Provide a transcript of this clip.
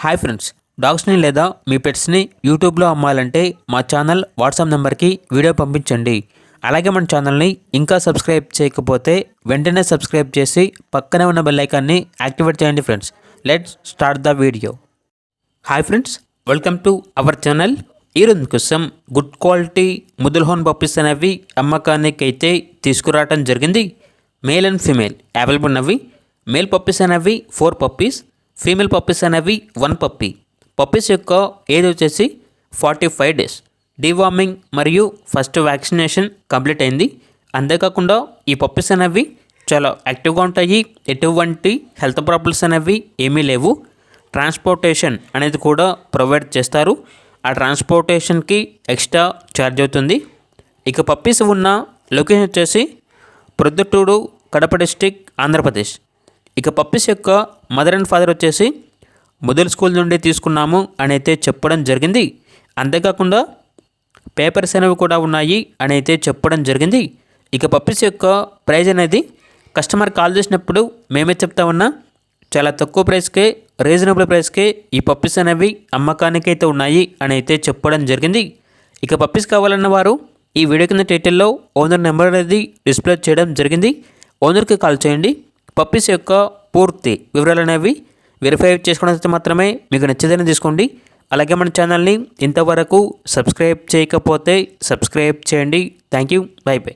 Hi friends, డాగ్స్ని లేదా మీ పెట్స్ని యూట్యూబ్లో అమ్మాలంటే మా ఛానల్ వాట్సాప్ నెంబర్కి వీడియో పంపించండి. అలాగే మన ఛానల్ని ఇంకా సబ్స్క్రైబ్ చేయకపోతే వెంటనే సబ్స్క్రైబ్ చేసి పక్కనే ఉన్న బెల్ ఐకాన్ని యాక్టివేట్ చేయండి friends. Let's start the video. Hi friends, welcome to our channel. ఈరోజు కోసం గుడ్ క్వాలిటీ ముదుల్హోన్ పప్పీస్ అనేవి అమ్మకానికి అయితే తీసుకురావడం జరిగింది. మేల్ అండ్ ఫీమేల్ అవైలబుల్ ఉన్నవి. మేల్ పప్పీస్ అనేవి 4 పప్పీస్, ఫీమేల్ పప్పీస్ అనేవి 1 పప్పీ. పప్పీస్ యొక్క ఏజ్ వచ్చేసి 45 డేస్. డీవార్మింగ్ మరియు ఫస్ట్ వ్యాక్సినేషన్ కంప్లీట్ అయింది. అంతేకాకుండా ఈ పప్పీస్ అనేవి చాలా యాక్టివ్గా ఉంటాయి. ఎటువంటి హెల్త్ ప్రాబ్లమ్స్ అనేవి ఏమీ లేవు. ట్రాన్స్పోర్టేషన్ అనేది కూడా ప్రొవైడ్ చేస్తారు. ఆ ట్రాన్స్పోర్టేషన్కి ఎక్స్ట్రా ఛార్జ్ అవుతుంది. ఇక పప్పీస్ ఉన్న లొకేషన్ వచ్చేసి ప్రొద్దుటూరు, కడప డిస్టిక్, ఆంధ్రప్రదేశ్. ఇక పప్పీస్ యొక్క మదర్ అండ్ ఫాదర్ వచ్చేసి మొదల్ స్కూల్ నుండి తీసుకున్నాము అని అయితే చెప్పడం జరిగింది. అంతేకాకుండా పేపర్స్ అనేవి కూడా ఉన్నాయి అని అయితే చెప్పడం జరిగింది. ఇక పప్పీస్ యొక్క ప్రైజ్ అనేది కస్టమర్ కాల్ చేసినప్పుడు మేమే చెప్తా ఉన్నా, చాలా తక్కువ ప్రైస్కే, రీజనబుల్ ప్రైస్కే ఈ పప్పీస్ అనేవి అమ్మకానికి అయితే ఉన్నాయి అని అయితే చెప్పడం జరిగింది. ఇక పప్పీస్ కావాలన్న వారు ఈ వీడియో కింద టైటిల్లో ఓనర్ నెంబర్ అనేది డిస్ప్లే చేయడం జరిగింది. ఓనర్కి కాల్ చేయండి. పప్పీస్ యొక్క పూర్తి వివరాలు అనేవి వెరిఫై చేసుకోవడానికి మాత్రమే మీకు నచ్చేదని తీసుకోండి. అలాగే మన ఛానల్ని ఇంతవరకు సబ్స్క్రైబ్ చేయకపోతే సబ్స్క్రైబ్ చేయండి. Thank you. By by.